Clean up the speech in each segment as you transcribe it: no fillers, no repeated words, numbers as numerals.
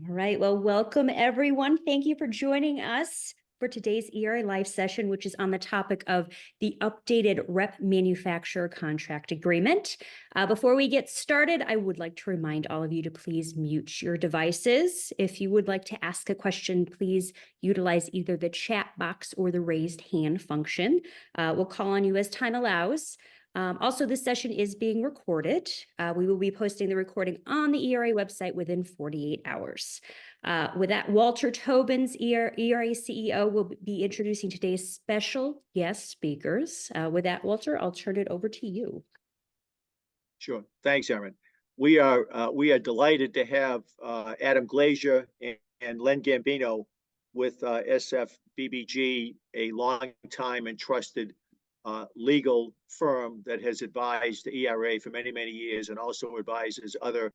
All right. Well, welcome everyone. Thank you for joining us for today's ERA Live session, which is on the topic of the updated Rep-MFR contract agreement. Before we get started, I would like to remind all of you to please mute your devices. If you would like to ask a question, please utilize either the chat box or the raised hand function. We'll call on you as time allows. Also, this session is being recorded. We will be posting the recording on the ERA website within 48 hours. With that, Walter Tobin's ERA CEO will be introducing today's special guest speakers. With that, Walter, I'll turn it over to you. Sure. Thanks, Erin. We are delighted to have Adam Glazer and Len Gambino with SFBBG, a long time and trusted legal firm that has advised the ERA for many, many years and also advises other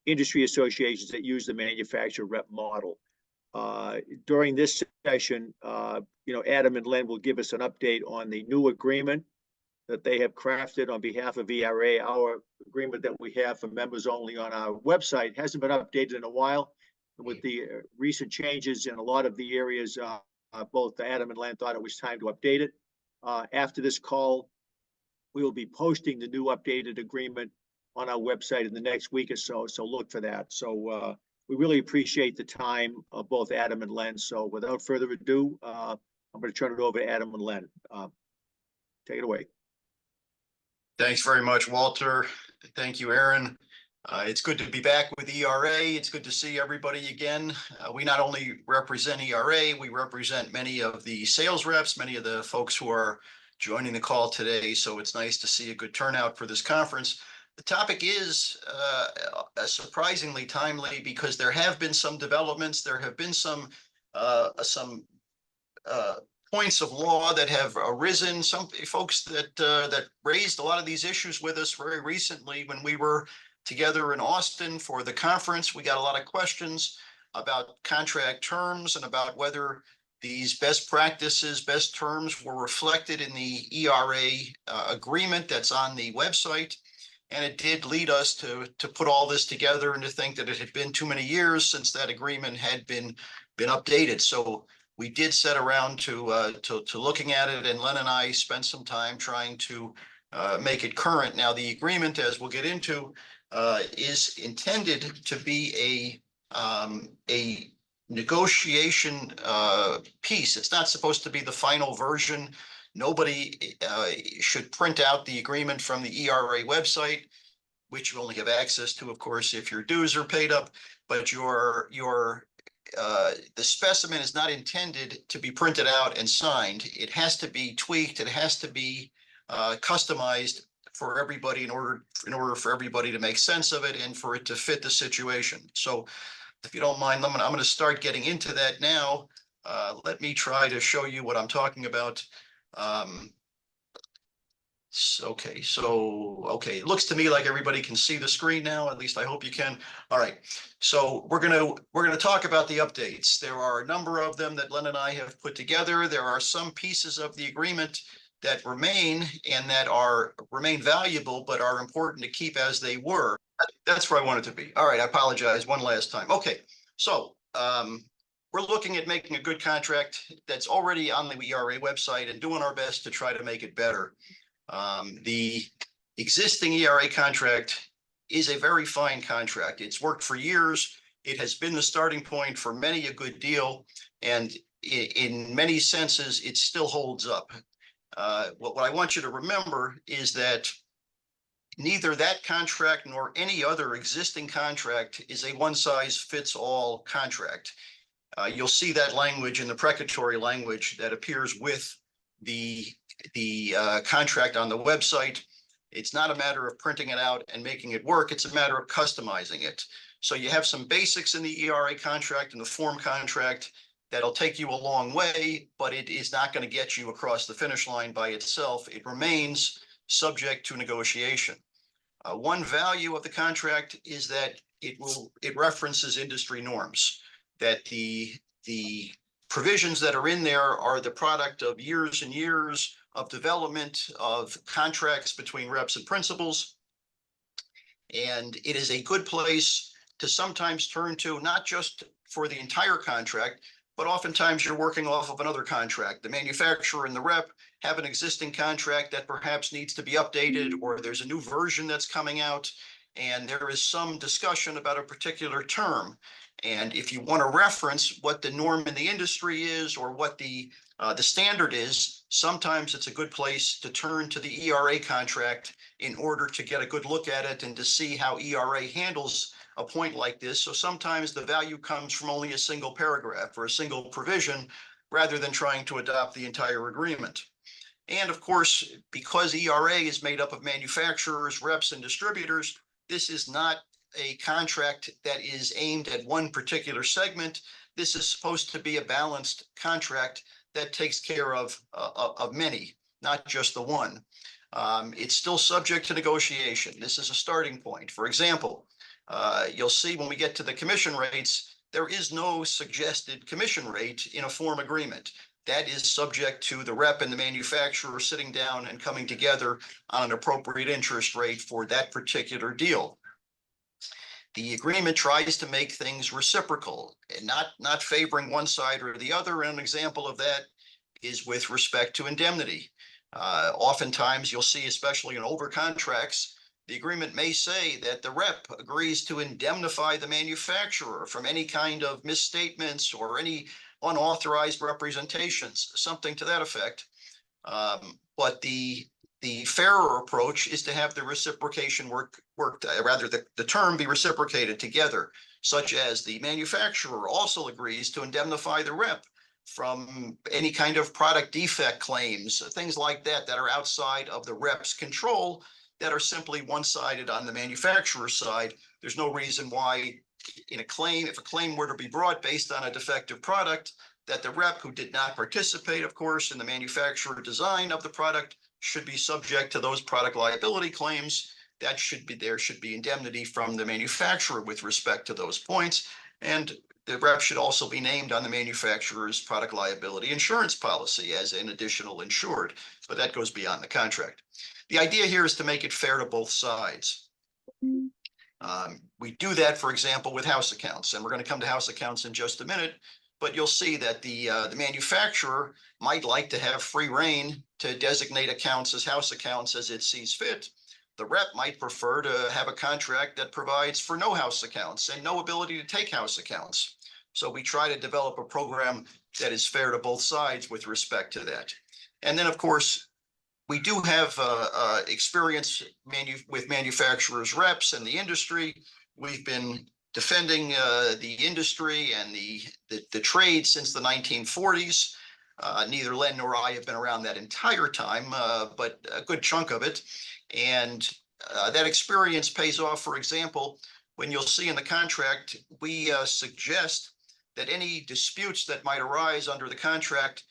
industry associations that use the manufacturer rep model. During this session, Adam and Len will give us an update on the new agreement that they have crafted on behalf of ERA. Our agreement that we have for members only on our website hasn't been updated in a while. And with the recent changes in a lot of the areas, both Adam and Len thought it was time to update it. After this call, we will be posting the new updated agreement on our website in the next week or so, so look for that. So we really appreciate the time of both Adam and Len. So without further ado, I'm going to turn it over to Adam and Len. Take it away. Thanks very much, Walter. Thank you, Aaron. It's good to be back with ERA. It's good to see everybody again. We not only represent ERA, we represent many of the sales reps, many of the folks who are joining the call today. So it's nice to see a good turnout for this conference. The topic is surprisingly timely because there have been some developments. There have been some points of law that have arisen. Some folks that raised a lot of these issues with us very recently when we were together in Austin for the conference. We got a lot of questions about contract terms and about whether these best practices, best terms were reflected in the ERA agreement that's on the website. And it did lead us to put all this together and to think that it had been too many years since that agreement had been updated. So we did set around to looking at it, and Len and I spent some time trying to make it current. Now, the agreement, as we'll get into, is intended to be a negotiation piece. It's not supposed to be the final version. Nobody should print out the agreement from the ERA website, which you only have access to, of course, if your dues are paid up. But the specimen is not intended to be printed out and signed. It has to be tweaked. It has to be customized for everybody in order for everybody to make sense of it and for it to fit the situation. So if you don't mind, I'm going to start getting into that now. Let me try to show you what I'm talking about. Okay, it looks to me like everybody can see the screen now. At least I hope you can. All right, so we're gonna talk about the updates. There are a number of them that Len and I have put together. There are some pieces of the agreement that remain and that remain valuable, but are important to keep as they were. That's where I want it to be. All right, I apologize one last time. Okay, so we're looking at making a good contract that's already on the ERA website and doing our best to try to make it better. The existing ERA contract is a very fine contract. It's worked for years. It has been the starting point for many a good deal. And in many senses, it still holds up. What I want you to remember is that neither that contract nor any other existing contract is a one-size-fits-all contract. You'll see that language in the precatory language that appears with the contract on the website. It's not a matter of printing it out and making it work. It's a matter of customizing it. So you have some basics in the ERA contract and the form contract that'll take you a long way, but it is not going to get you across the finish line by itself. It remains subject to negotiation. One value of the contract is that it references industry norms, that the provisions that are in there are the product of years and years of development of contracts between reps and principals. And it is a good place to sometimes turn to, not just for the entire contract, but oftentimes you're working off of another contract. The manufacturer and the rep have an existing contract that perhaps needs to be updated, or there's a new version that's coming out, and there is some discussion about a particular term. And if you want to reference what the norm in the industry is, or what the standard is, sometimes it's a good place to turn to the ERA contract in order to get a good look at it and to see how ERA handles a point like this. So sometimes the value comes from only a single paragraph or a single provision, rather than trying to adopt the entire agreement. And of course, because ERA is made up of manufacturers, reps, and distributors, this is not a contract that is aimed at one particular segment. This is supposed to be a balanced contract that takes care of many, not just the one. It's still subject to negotiation. This is a starting point. For example, you'll see when we get to the commission rates, there is no suggested commission rate in a form agreement. That is subject to the rep and the manufacturer sitting down and coming together on an appropriate interest rate for that particular deal. The agreement tries to make things reciprocal and not favoring one side or the other. And an example of that is with respect to indemnity. Oftentimes you'll see, especially in older contracts, the agreement may say that the rep agrees to indemnify the manufacturer from any kind of misstatements or any unauthorized representations, something to that effect. But the fairer approach is to have the reciprocation the term be reciprocated together, such as the manufacturer also agrees to indemnify the rep from any kind of product defect claims, things like that are outside of the rep's control, that are simply one-sided on the manufacturer's side. There's no reason why in a claim, if a claim were to be brought based on a defective product, that the rep, who did not participate, of course, in the manufacturer design of the product, should be subject to those product liability claims. There should be indemnity from the manufacturer with respect to those points. And the rep should also be named on the manufacturer's product liability insurance policy as an additional insured, but that goes beyond the contract. The idea here is to make it fair to both sides. We do that, for example, with house accounts, and we're going to come to house accounts in just a minute, but you'll see that the manufacturer might like to have free rein to designate accounts as house accounts as it sees fit. The rep might prefer to have a contract that provides for no house accounts and no ability to take house accounts. So we try to develop a program that is fair to both sides with respect to that. And then, of course, we do have experience with manufacturers, reps, and the industry. We've been defending the industry and the trade since the 1940s. Neither Len nor I have been around that entire time, but a good chunk of it. And that experience pays off. For example, when you'll see in the contract, we suggest that any disputes that might arise under the contract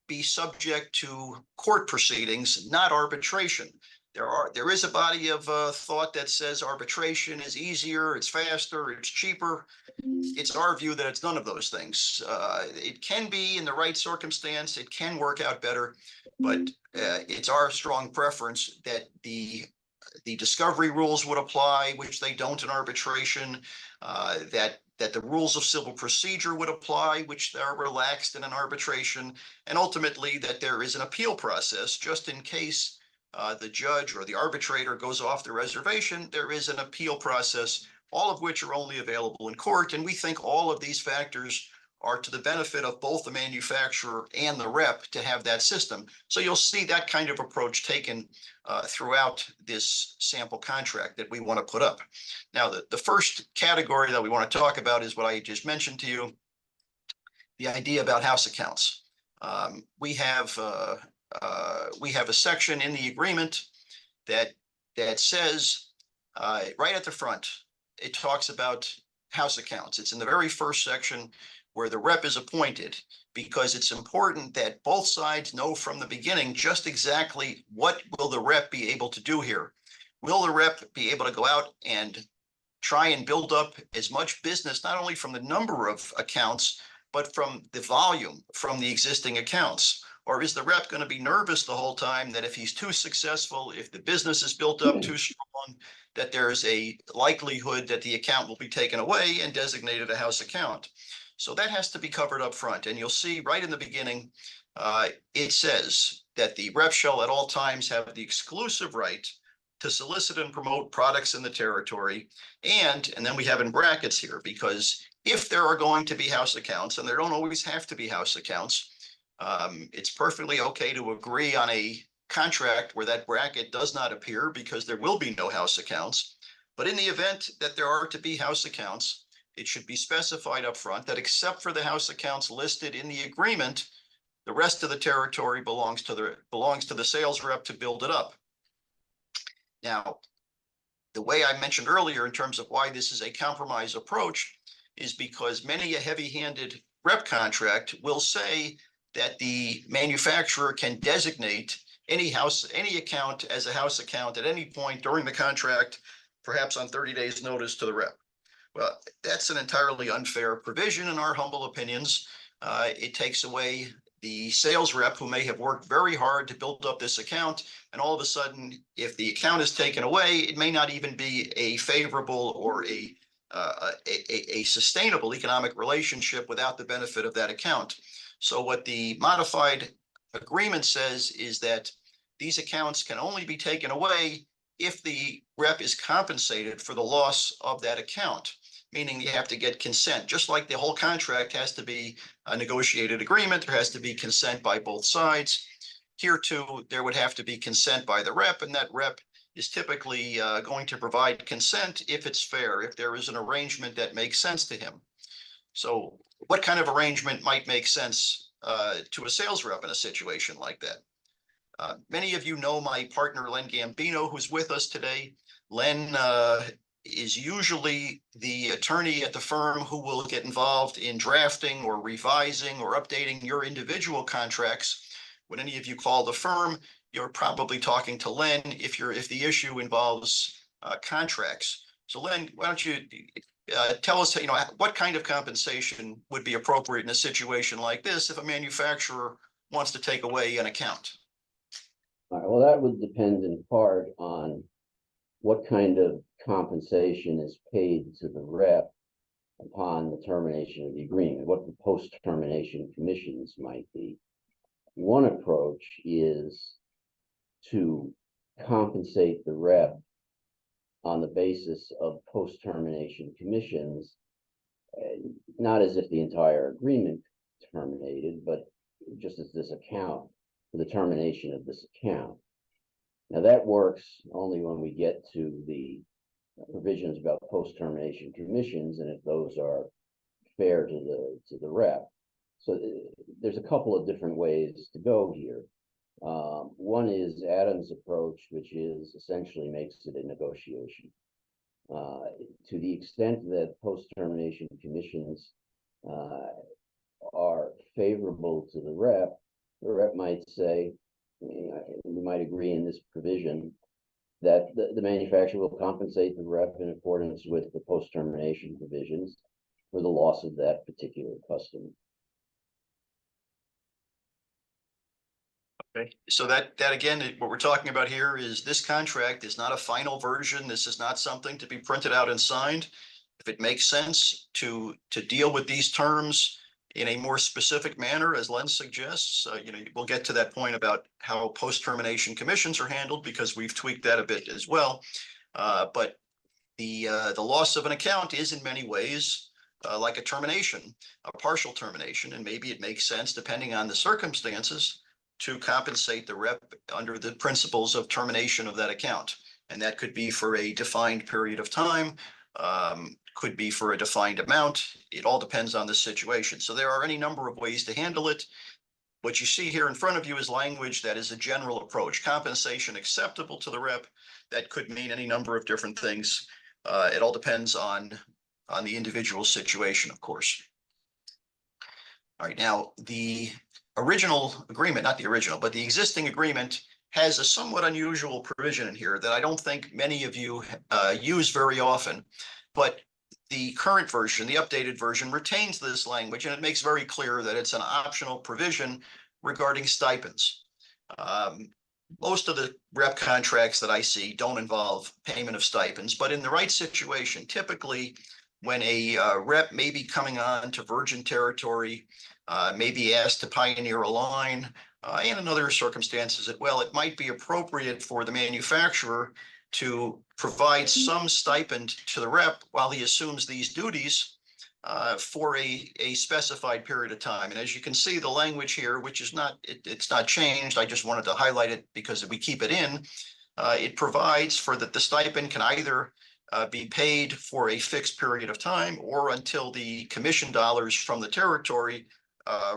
be subject to court proceedings, not arbitration. There is a body of thought that says arbitration is easier, it's faster, it's cheaper. It's our view that it's none of those things. It can be in the right circumstance, it can work out better, but it's our strong preference that the discovery rules would apply, which they don't in arbitration, that the rules of civil procedure would apply, which are relaxed in an arbitration, and ultimately that there is an appeal process just in case the judge or the arbitrator goes off the reservation. There is an appeal process, all of which are only available in court. And we think all of these factors are to the benefit of both the manufacturer and the rep to have that system. So you'll see that kind of approach taken throughout this sample contract that we want to put up. Now, the first category that we want to talk about is what I just mentioned to you, the idea about house accounts. We have a section in the agreement that says right at the front, it talks about house accounts. It's in the very first section where the rep is appointed, because it's important that both sides know from the beginning just exactly what will the rep be able to do here. Will the rep be able to go out and try and build up as much business, not only from the number of accounts, but from the volume from the existing accounts? Or is the rep going to be nervous the whole time that if he's too successful, if the business is built up too strong, that there's a likelihood that the account will be taken away and designated a house account. So that has to be covered up front. And you'll see right in the beginning, it says that the rep shall at all times have the exclusive right to solicit and promote products in the territory. And then we have in brackets here, because if there are going to be house accounts, and there don't always have to be house accounts, it's perfectly okay to agree on a contract where that bracket does not appear, because there will be no house accounts. But in the event that there are to be house accounts, it should be specified up front that except for the house accounts listed in the agreement, the rest of the territory belongs to the sales rep to build it up. Now, the way I mentioned earlier in terms of why this is a compromise approach is because many a heavy-handed rep contract will say that the manufacturer can designate any account as a house account at any point during the contract, perhaps on 30 days notice to the rep. Well, that's an entirely unfair provision in our humble opinions. It takes away the sales rep who may have worked very hard to build up this account. And all of a sudden, if the account is taken away, it may not even be a favorable or a sustainable economic relationship without the benefit of that account. So what the modified agreement says is that these accounts can only be taken away if the rep is compensated for the loss of that account, meaning you have to get consent. Just like the whole contract has to be a negotiated agreement, there has to be consent by both sides. Here too, there would have to be consent by the rep, and that rep is typically going to provide consent if it's fair, if there is an arrangement that makes sense to him. So what kind of arrangement might make sense to a sales rep in a situation like that? Many of you know my partner, Len Gambino, who's with us today. Len is usually the attorney at the firm who will get involved in drafting or revising or updating your individual contracts. When any of you call the firm, you're probably talking to Len if the issue involves contracts. So Len, why don't you tell us, what kind of compensation would be appropriate in a situation like this if a manufacturer wants to take away an account? All right, well, that would depend in part on what kind of compensation is paid to the rep upon the termination of the agreement, what the post-termination commissions might be. One approach is to compensate the rep on the basis of post-termination commissions, not as if the entire agreement terminated, but just as this account, for the termination of this account. Now that works only when we get to the provisions about post-termination commissions, and if those are fair to the rep. So there's a couple of different ways to go here. One is Adam's approach, which is essentially makes it a negotiation. To the extent that post-termination commissions are favorable to the rep might say, we might agree in this provision that the manufacturer will compensate the rep in accordance with the post-termination provisions for the loss of that particular customer. Okay, so that again, what we're talking about here is this contract is not a final version. This is not something to be printed out and signed. If it makes sense to deal with these terms in a more specific manner, as Len suggests, we'll get to that point about how post-termination commissions are handled, because we've tweaked that a bit as well. But the loss of an account is in many ways like a termination, a partial termination, and maybe it makes sense, depending on the circumstances, to compensate the rep under the principles of termination of that account. And that could be for a defined period of time, could be for a defined amount. It all depends on the situation. So there are any number of ways to handle it. What you see here in front of you is language that is a general approach. Compensation acceptable to the rep. That could mean any number of different things. It all depends on the individual situation, of course. All right, now the original agreement, not the original, but the existing agreement has a somewhat unusual provision in here that I don't think many of you use very often, but the current version, the updated version, retains this language, and it makes very clear that it's an optional provision regarding stipends. most of the rep contracts that I see don't involve payment of stipends, but in the right situation, typically when a rep may be coming on to virgin territory, may be asked to pioneer a line, and in other circumstances as well, it might be appropriate for the manufacturer to provide some stipend to the rep while he assumes these duties for a specified period of time. And as you can see, the language here, which is not, it's not changed. I just wanted to highlight it because we keep it in. It provides for that the stipend can either be paid for a fixed period of time or until the commission dollars from the territory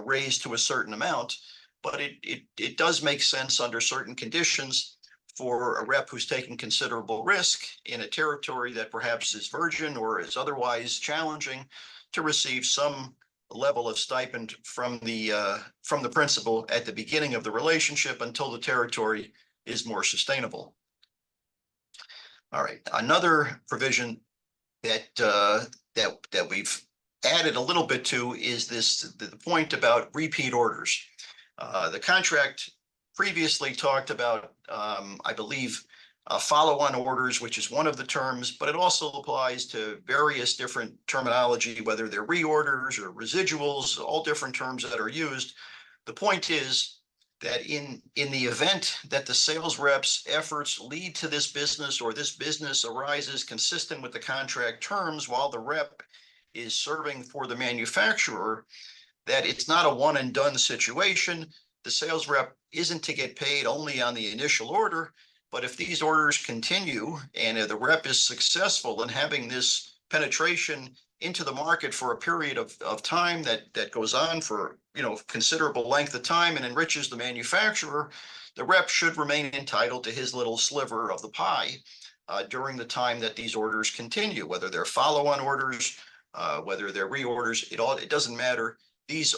raised to a certain amount. But it does make sense under certain conditions for a rep who's taking considerable risk in a territory that perhaps is virgin or is otherwise challenging to receive some level of stipend from the principal at the beginning of the relationship until the territory is more sustainable. All right, another provision that that we've added a little bit to is the point about repeat orders. The contract previously talked about, I believe, follow-on orders, which is one of the terms, but it also applies to various different terminology, whether they're reorders or residuals, all different terms that are used. The point is that in the event that the sales rep's efforts lead to this business or this business arises consistent with the contract terms while the rep is serving for the manufacturer, that it's not a one and done situation. The sales rep isn't to get paid only on the initial order, but if these orders continue and the rep is successful in having this penetration into the market for a period of time that goes on for, you know, considerable length of time and enriches the manufacturer, the rep should remain entitled to his little sliver of the pie during the time that these orders continue, whether they're follow-on orders, whether they're reorders, it doesn't matter. These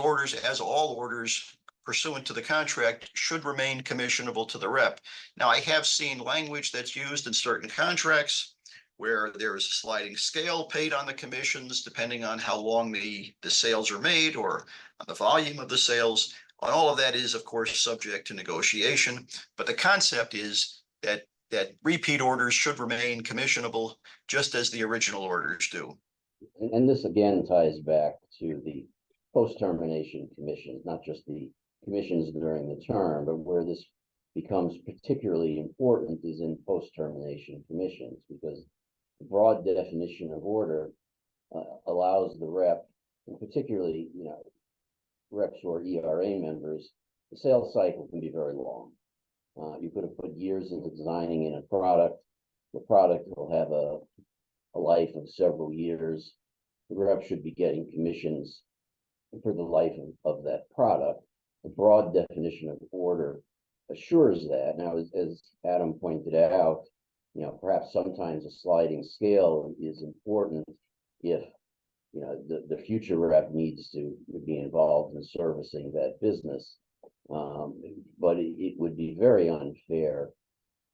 orders, as all orders pursuant to the contract, should remain commissionable to the rep. Now, I have seen language that's used in certain contracts where there is a sliding scale paid on the commissions depending on how long the sales are made or the volume of the sales. And all of that is, of course, subject to negotiation. But the concept is that repeat orders should remain commissionable just as the original orders do. And this again ties back to the post-termination commissions, not just the commissions during the term, but where this becomes particularly important is in post-termination commissions, because the broad definition of order allows the rep, and particularly, you know, reps who are ERA members, the sales cycle can be very long. You could have put years into designing in a product. The product will have a life of several years. The rep should be getting commissions for the life of that product. The broad definition of order assures that. Now, as Adam pointed out, you know, perhaps sometimes a sliding scale is important if, you know, the future rep needs to be involved in servicing that business. But it would be very unfair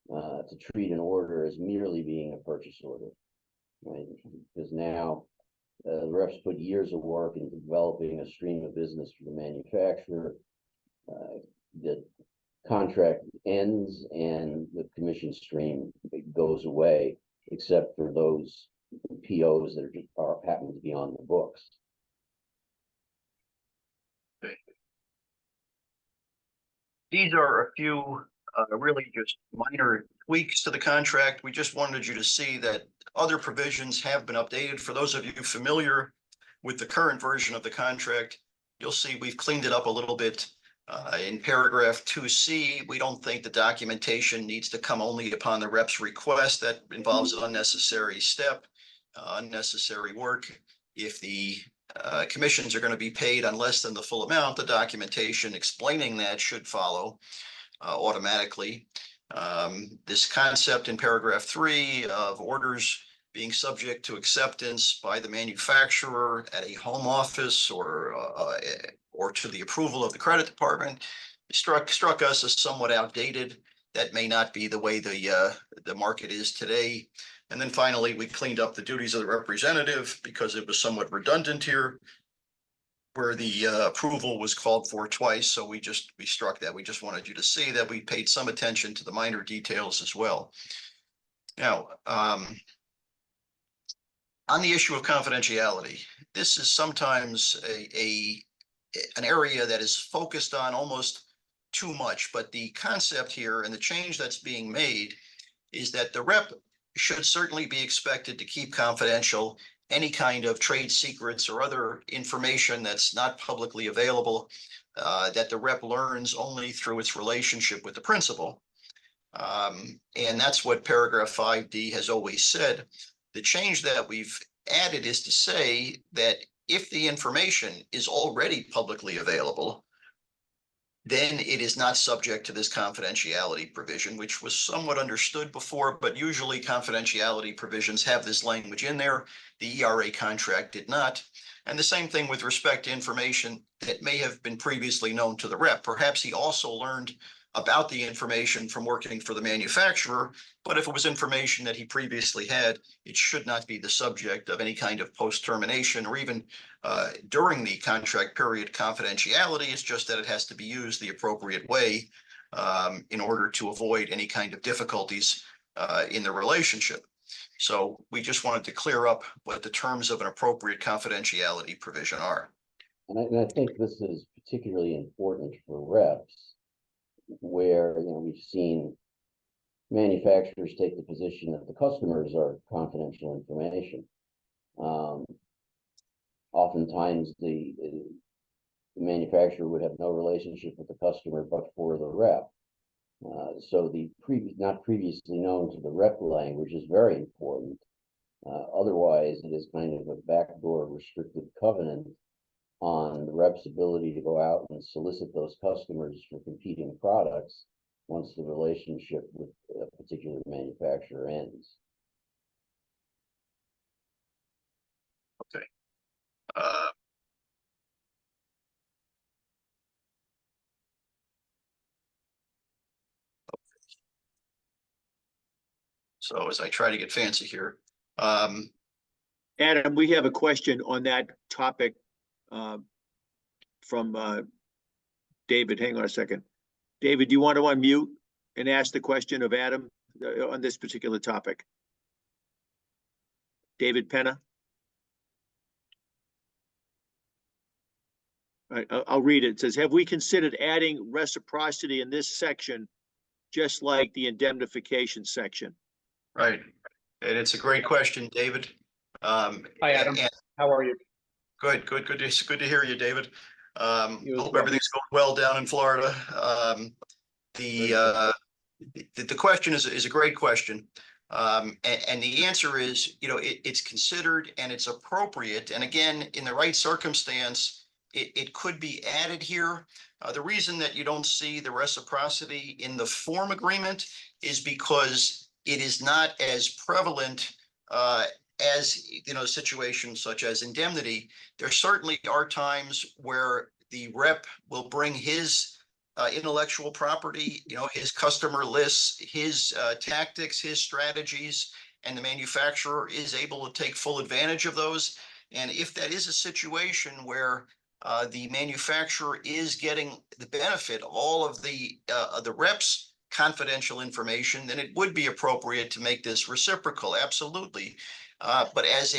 to treat an order as merely being a purchase order, right? Because now the reps put years of work into developing a stream of business for the manufacturer. The contract ends and the commission stream goes away, except for those POs that are happen to be on the books. These are a few really just minor tweaks to the contract. We just wanted you to see that other provisions have been updated. For those of you familiar with the current version of the contract, you'll see we've cleaned it up a little bit. In paragraph 2C, we don't think the documentation needs to come only upon the rep's request. That involves an unnecessary step, unnecessary work. If the commissions are going to be paid on less than the full amount, the documentation explaining that should follow automatically. This concept in paragraph 3 of orders being subject to acceptance by the manufacturer at a home office or to the approval of the credit department struck us as somewhat outdated. That may not be the way the market is today. And then finally, we cleaned up the duties of the representative because it was somewhat redundant here. where the approval was called for twice, so we struck that. We just wanted you to see that we paid some attention to the minor details as well. Now, on the issue of confidentiality, this is sometimes an area that is focused on almost too much, but the concept here and the change that's being made is that the rep should certainly be expected to keep confidential any kind of trade secrets or other information that's not publicly available, that the rep learns only through its relationship with the principal. And that's what paragraph 5D has always said. The change that we've added is to say that if the information is already publicly available, then it is not subject to this confidentiality provision, which was somewhat understood before, but usually confidentiality provisions have this language in there. The ERA contract did not. And the same thing with respect to information that may have been previously known to the rep. Perhaps he also learned about the information from working for the manufacturer, but if it was information that he previously had, it should not be the subject of any kind of post-termination or even during the contract period confidentiality. It's just that it has to be used the appropriate way in order to avoid any kind of difficulties in the relationship. So we just wanted to clear up what the terms of an appropriate confidentiality provision are. And I think this is particularly important for reps, where we've seen manufacturers take the position that the customers are confidential information. Oftentimes the manufacturer would have no relationship with the customer but for the rep. So the not previously known to the rep language is very important. Otherwise, it is kind of a backdoor restrictive covenant on the rep's ability to go out and solicit those customers for competing products once the relationship with a particular manufacturer ends. Okay. So as I try to get fancy here, Adam, we have a question on that topic from David. Hang on a second. David, do you want to unmute and ask the question of Adam on this particular topic? David Penna. All right, I'll read it. It says, have we considered adding reciprocity in this section, just like the indemnification section? right. And it's a great question, David. Hi, Adam. How are you? Good to hear you, David. You as Hope well. everything's going well down in Florida. The question is a great question. And the answer is, it's considered and it's appropriate. And again, in the right circumstance, it could be added here. The reason that you don't see the reciprocity in the form agreement is because it is not as prevalent as situations such as indemnity. There certainly are times where the rep will bring his intellectual property, his customer lists, his tactics, his strategies, and the manufacturer is able to take full advantage of those. And if that is a situation where the manufacturer is getting the benefit of all of the reps' confidential information, then it would be appropriate to make this reciprocal. Absolutely. But as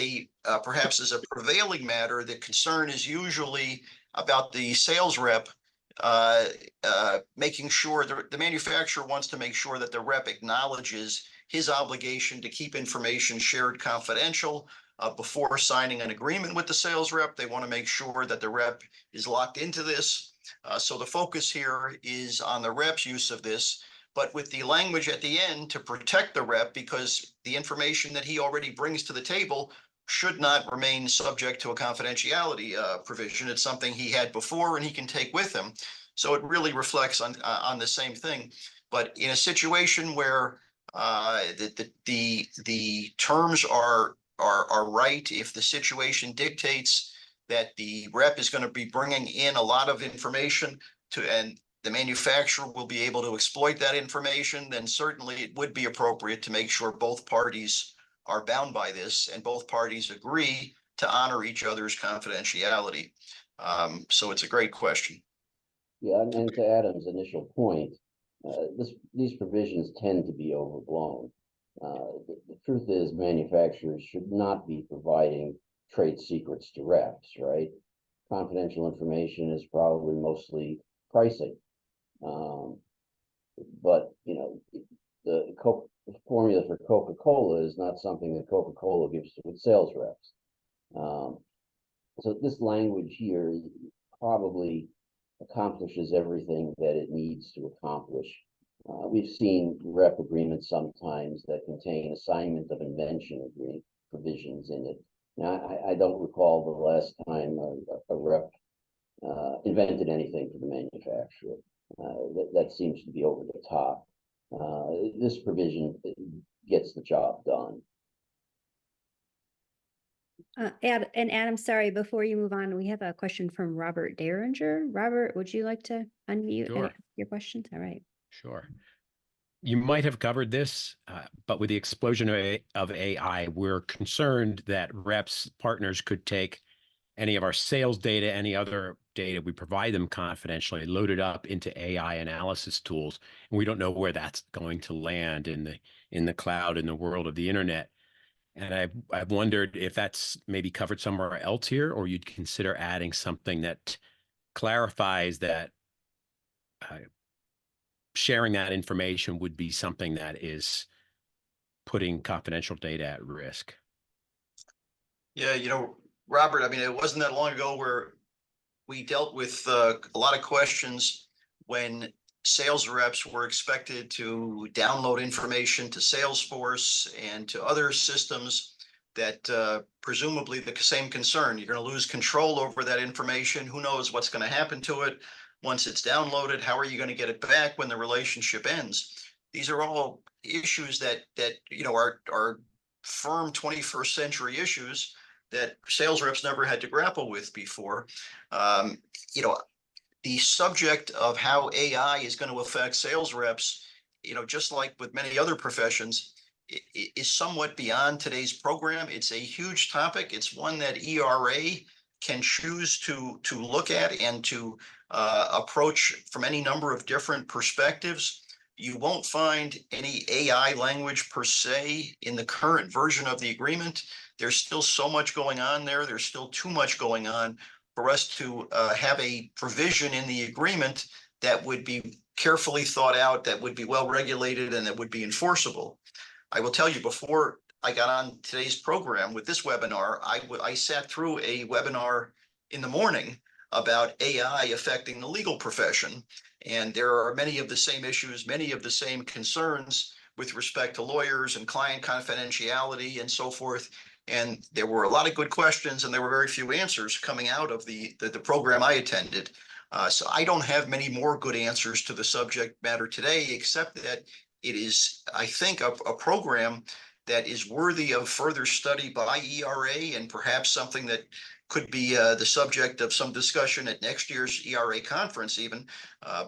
perhaps as a prevailing matter, the concern is usually about the sales rep making sure the manufacturer wants to make sure that the rep acknowledges his obligation to keep information shared confidential before signing an agreement with the sales rep. They want to make sure that the rep is locked into this. So the focus here is on the rep's use of this, but with the language at the end to protect the rep, because the information that he already brings to the table should not remain subject to a confidentiality provision. It's something he had before and he can take with him. So it really reflects on the same thing. But in a situation where the terms are right, if the situation dictates that the rep is going to be bringing in a lot of information and the manufacturer will be able to exploit that information, then certainly it would be appropriate to make sure both parties are bound by this and both parties agree to honor each other's confidentiality. So it's a great question. Yeah, and to Adam's initial point, these provisions tend to be overblown. The truth is, manufacturers should not be providing trade secrets to reps, right? Confidential information is probably mostly pricing. But, you know, the formula for Coca-Cola is not something that Coca-Cola gives to its sales reps. So this language here probably accomplishes everything that it needs to accomplish. We've seen rep agreements sometimes that contain assignment of invention provisions in it. Now, I don't recall the last time a rep invented anything for the manufacturer. That seems to be over the top. This provision gets the job done. Adam, sorry, before you move on, we have a question from Robert Derringer. Robert, would you like to unmute and Sure. ask your questions? All right. Sure. You might have covered this, but with the explosion of AI, we're concerned that reps, partners could take any of our sales data, any other data we provide them confidentially, load it up into AI analysis tools, and we don't know where that's going to land in the cloud, in the world of the internet. And I've wondered if that's maybe covered somewhere else here, or you'd consider adding something that clarifies that sharing that information would be something that is putting confidential data at risk. Yeah, you know, Robert, I mean, it wasn't that long ago where we dealt with a lot of questions when sales reps were expected to download information to Salesforce and to other systems that presumably the same concern. You're going to lose control over that information. Who knows what's going to happen to it once it's downloaded? How are you going to get it back when the relationship ends? These are all issues that you know are firm 21st century issues that sales reps never had to grapple with before. You know, the subject of how AI is going to affect sales reps, you know, just like with many other professions, is somewhat beyond today's program. It's a huge topic. It's one that ERA can choose to look at and to approach from any number of different perspectives. You won't find any AI language per se in the current version of the agreement. There's still so much going on there. There's still too much going on for us to have a provision in the agreement that would be carefully thought out, that would be well regulated, and that would be enforceable. I will tell you, before I got on today's program with this webinar, I sat through a webinar in the morning about AI affecting the legal profession. And there are many of the same issues, many of the same concerns with respect to lawyers and client confidentiality and so forth. And there were a lot of good questions, and there were very few answers coming out of the program I attended. So I don't have many more good answers to the subject matter today, except that it is, I think, a program that is worthy of further study by ERA, and perhaps something that could be the subject of some discussion at next year's ERA conference even.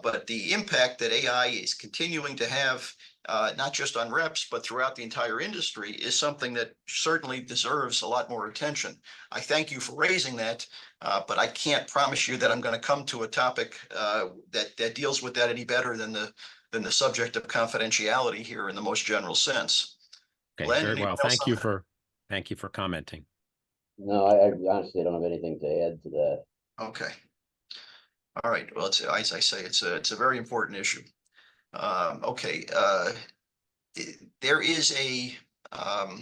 But the impact that AI is continuing to have, not just on reps, but throughout the entire industry, is something that certainly deserves a lot more attention. I thank you for raising that, but I can't promise you that I'm going to come to a topic that deals with that any better than the subject of confidentiality here in the most general sense. Okay, Len, very well. anything else on Thank you for commenting. No, I honestly don't have anything to add to that. Okay. All right. Well, it's, as I say, it's a very important issue. Okay. There is an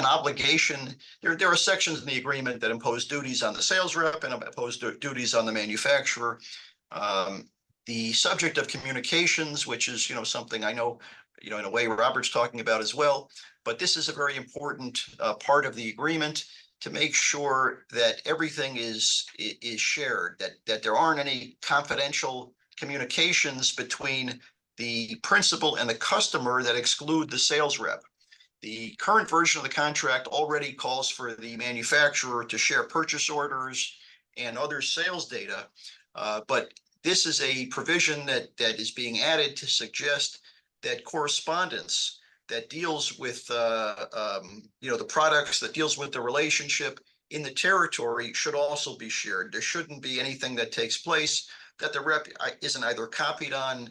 obligation. There are sections in the agreement that impose duties on the sales rep and impose duties on the manufacturer. The subject of communications, which is, you know, something I know, you know, in a way Robert's talking about as well, but this is a very important part of the agreement to make sure that everything is shared, that there aren't any confidential communications between the principal and the customer that exclude the sales rep. The current version of the contract already calls for the manufacturer to share purchase orders and other sales data, but this is a provision that is being added to suggest that correspondence that deals with, the products, that deals with the relationship in the territory should also be shared. There shouldn't be anything that takes place that the rep isn't either copied on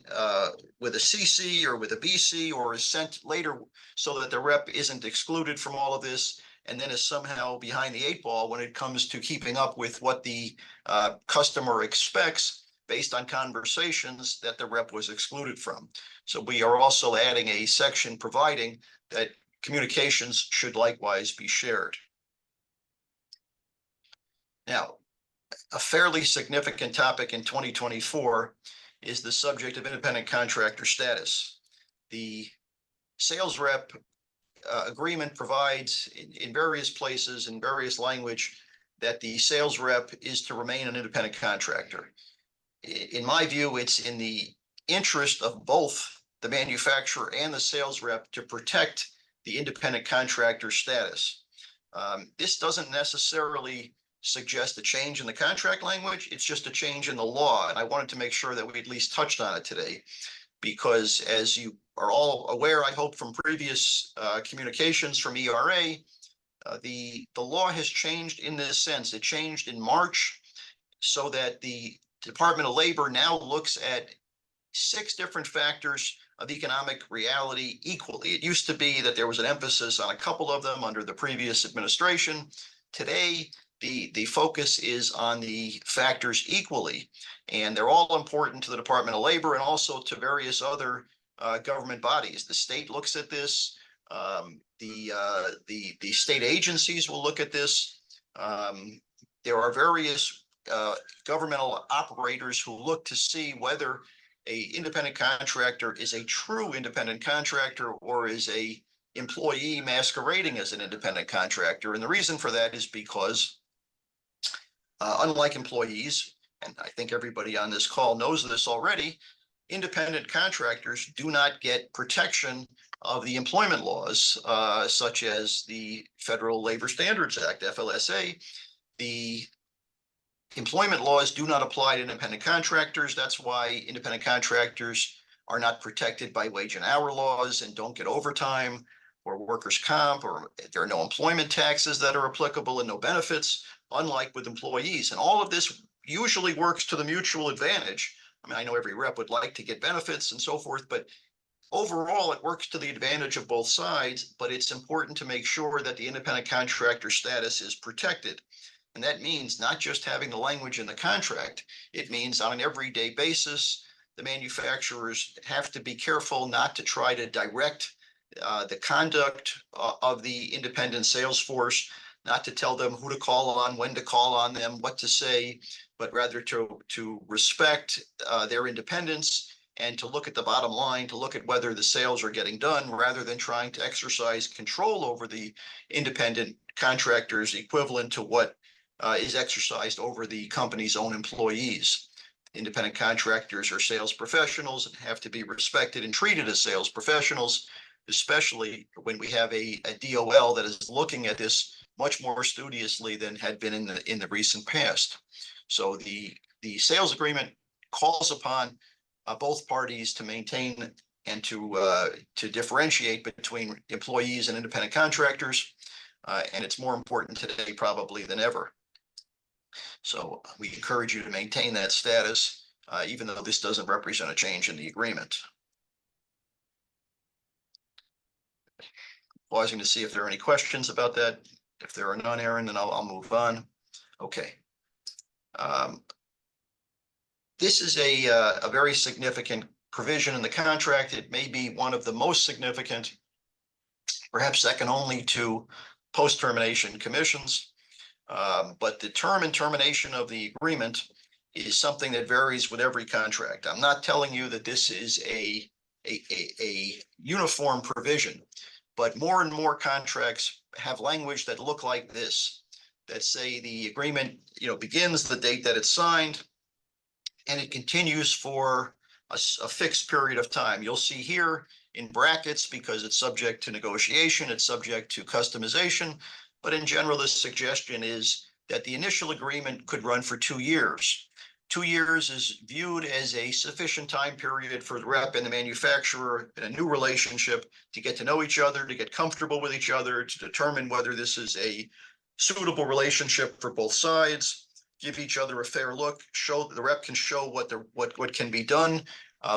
with a CC or with a BC, or is sent later so that the rep isn't excluded from all of this and then is somehow behind the 8 ball when it comes to keeping up with what the customer expects based on conversations that the rep was excluded from. So we are also adding a section providing that communications should likewise be shared. Now, a fairly significant topic in 2024 is the subject of independent contractor status. The sales rep agreement provides in various places, in various language, that the sales rep is to remain an independent contractor. In my view, it's in the interest of both the manufacturer and the sales rep to protect the independent contractor status. This doesn't necessarily suggest a change in the contract language. It's just a change in the law. And I wanted to make sure that we at least touched on it today, because as you are all aware, I hope from previous communications from ERA, the law has changed in this sense. It changed in March so that the Department of Labor now looks at 6 different factors of economic reality equally. It used to be that there was an emphasis on a couple of them under the previous administration. Today, the focus is on the factors equally, and they're all important to the Department of Labor and also to various other government bodies. The state looks at this. The state agencies will look at this. There are various governmental operators who look to see whether a independent contractor is a true independent contractor or is a employee masquerading as an independent contractor. And the reason for that is because unlike employees, and I think everybody on this call knows this already, independent contractors do not get protection of the employment laws, such as the Federal Labor Standards Act, FLSA. The employment laws do not apply to independent contractors. That's why independent contractors are not protected by wage and hour laws and don't get overtime or workers' comp, or there are no employment taxes that are applicable and no benefits, unlike with employees. And all of this usually works to the mutual advantage. I mean, I know every rep would like to get benefits and so forth, but overall it works to the advantage of both sides. But it's important to make sure that the independent contractor status is protected. And that means not just having the language in the contract. It means on an everyday basis, the manufacturers have to be careful not to try to direct the conduct of the independent sales force, not to tell them who to call on, when to call on them, what to say, but rather to respect their independence and to look at the bottom line, to look at whether the sales are getting done, rather than trying to exercise control over the independent contractors equivalent to what is exercised over the company's own employees. Independent contractors are sales professionals and have to be respected and treated as sales professionals, especially when we have a DOL that is looking at this much more studiously than had been in the recent past. So the sales agreement calls upon both parties to maintain and to differentiate between employees and independent contractors, and it's more important today probably than ever. So we encourage you to maintain that status, even though this doesn't represent a change in the agreement. Pausing to see if there are any questions about that. If there are none, Aaron, then I'll move on. Okay. This is a very significant provision in the contract. It may be one of the most significant, perhaps second only to post-termination commissions. But the term and termination of the agreement is something that varies with every contract. I'm not telling you that this is a uniform provision, but more and more contracts have language that look like this, that say the agreement, begins the date that it's signed, and it continues for a fixed period of time. You'll see here in brackets, because it's subject to negotiation, it's subject to customization, but in general, the suggestion is that the initial agreement could run for 2 years. 2 years is viewed as a sufficient time period for the rep and the manufacturer in a new relationship to get to know each other, to get comfortable with each other, to determine whether this is a suitable relationship for both sides, give each other a fair look, show the rep can show what can be done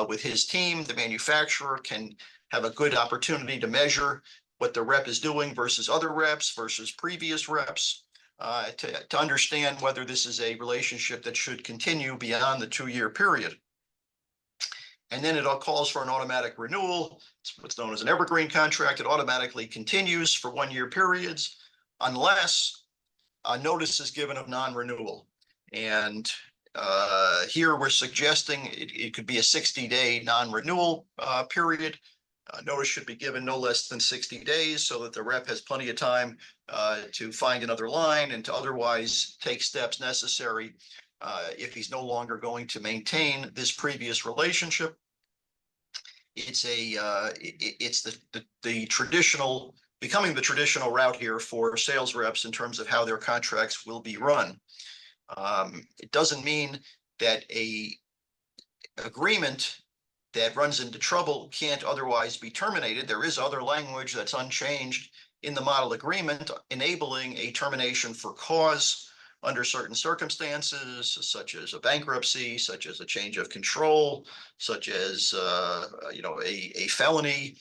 with his team. The manufacturer can have a good opportunity to measure what the rep is doing versus other reps versus previous reps. To understand whether this is a relationship that should continue beyond the 2-year period. And then it all calls for an automatic renewal. It's what's known as an evergreen contract. It automatically continues for 1-year periods unless a notice is given of non-renewal. And here we're suggesting it could be a 60-day non-renewal period. Notice should be given no less than 60 days so that the rep has plenty of time to find another line and to otherwise take steps necessary if he's no longer going to maintain this previous relationship. It's the traditional, becoming the traditional route here for sales reps in terms of how their contracts will be run. It doesn't mean that a agreement that runs into trouble can't otherwise be terminated. There is other language that's unchanged in the model agreement, enabling a termination for cause under certain circumstances, such as a bankruptcy, such as a change of control, such as a felony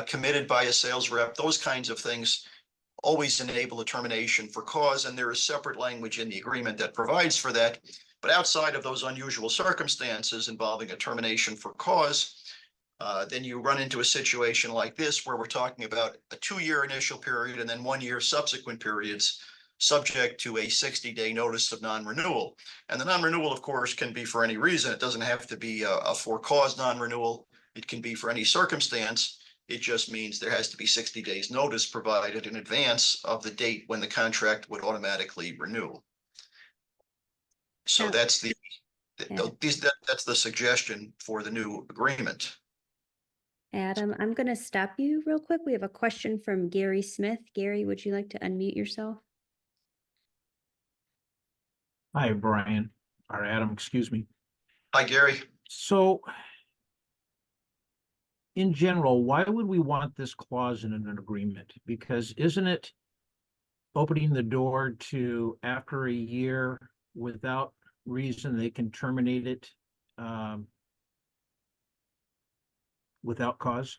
committed by a sales rep. Those kinds of things always enable a termination for cause, and there is separate language in the agreement that provides for that. But outside of those unusual circumstances involving a termination for cause, then you run into a situation like this where we're talking about a 2-year initial period and then 1-year subsequent periods subject to a 60-day notice of non-renewal. And the non-renewal, of course, can be for any reason. It doesn't have to be a for cause non-renewal. It can be for any circumstance. It just means there has to be 60 days notice provided in advance of the date when the contract would automatically renew. So that's that's the suggestion for the new agreement. Adam, I'm going to stop you real quick. We have a question from Gary Smith. Gary, would you like to unmute yourself? Hi, Brian, or Adam, excuse me. Hi, Gary. So, in general, why would we want this clause in an agreement? Because isn't it opening the door to, after a year, without reason, they can terminate it without cause?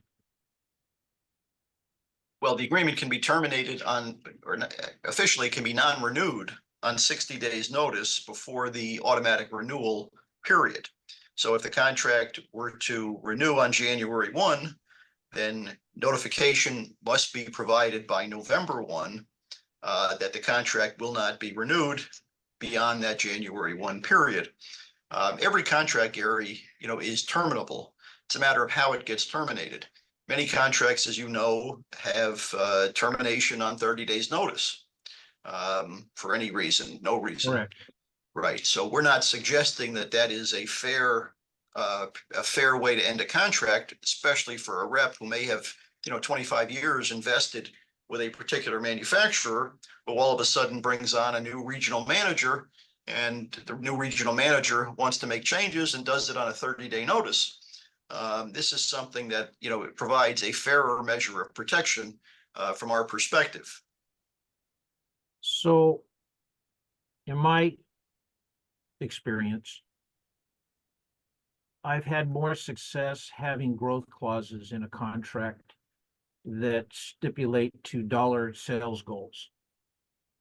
Well, the agreement can be terminated on, or officially can be non-renewed on 60 days notice before the automatic renewal period. So if the contract were to renew on January 1, then notification must be provided by November 1 that the contract will not be renewed beyond that January 1 period. Every contract, Gary, is terminable. It's a matter of how it gets terminated. Many contracts, as you know, have termination on 30 days notice for any reason, no reason. Correct. Right. So we're not suggesting that that is a fair way to end a contract, especially for a rep who may have 25 years invested with a particular manufacturer, but all of a sudden brings on a new regional manager, and the new regional manager wants to make changes and does it on a 30-day notice. This is something that it provides a fairer measure of protection from our perspective. So, in my experience, I've had more success having growth clauses in a contract that stipulate to dollar sales goals.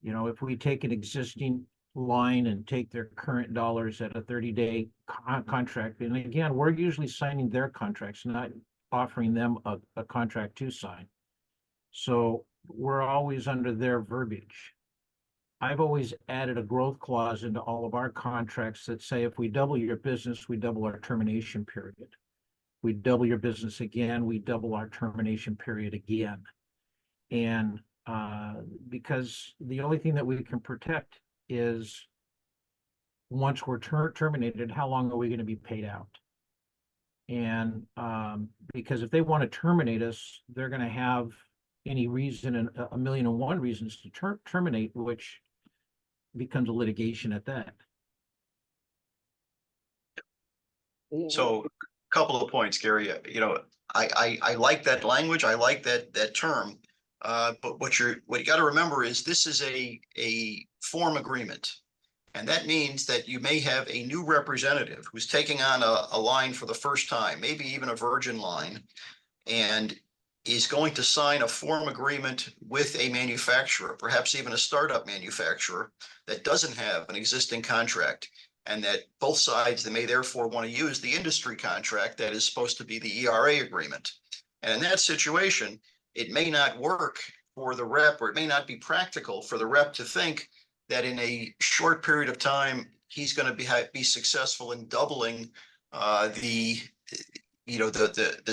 If we take an existing line and take their current dollars at a 30-day contract, and again, we're usually signing their contracts, not offering them a contract to sign. So we're always under their verbiage. I've always added a growth clause into all of our contracts that say if we double your business, we double our termination period. We double your business again, we double our termination period again. And because the only thing that we can protect is once we're terminated, how long are we going to be paid out? And because if they want to terminate us, they're going to have any reason and a million and one reasons to terminate, which becomes a litigation at that. So a couple of points, Gary. You know, I like that language. I like that term. But what you got to remember is this is a form agreement. And that means that you may have a new representative who's taking on a line for the first time, maybe even a virgin line, and is going to sign a form agreement with a manufacturer, perhaps even a startup manufacturer that doesn't have an existing contract, and that both sides, they may therefore want to use the industry contract that is supposed to be the ERA agreement. And in that situation, it may not work for the rep, or it may not be practical for the rep to think that in a short period of time, he's going to be successful in doubling the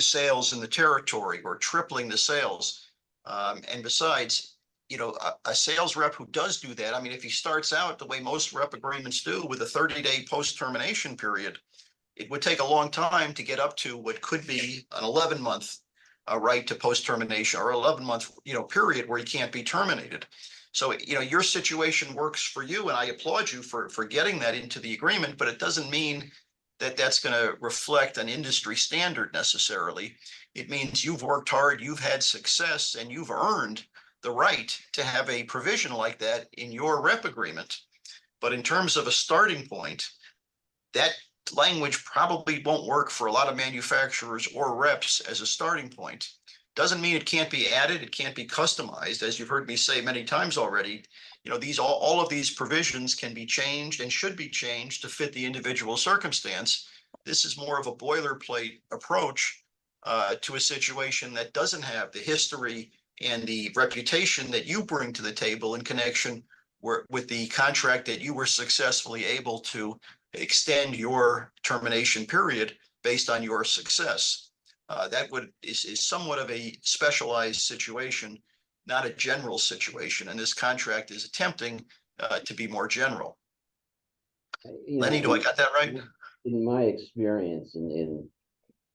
sales in the territory, or tripling the sales. And besides, a sales rep who does do that, I mean, if he starts out the way most rep agreements do, with a 30-day post-termination period, it would take a long time to get up to what could be an 11-month right to post-termination, or 11-month period where he can't be terminated. So your situation works for you, and I applaud you for getting that into the agreement, but it doesn't mean that that's going to reflect an industry standard necessarily. It means you've worked hard, you've had success, and you've earned the right to have a provision like that in your rep agreement. But in terms of a starting point, that language probably won't work for a lot of manufacturers or reps as a starting point. Doesn't mean it can't be added, it can't be customized. As you've heard me say many times already, all of these provisions can be changed and should be changed to fit the individual circumstance. This is more of a boilerplate approach to a situation that doesn't have the history and the reputation that you bring to the table in connection with the contract that you were successfully able to extend your termination period based on your success. That is somewhat of a specialized situation, not a general situation, and this contract is attempting to be more general. Lenny, do I got that right? In my experience in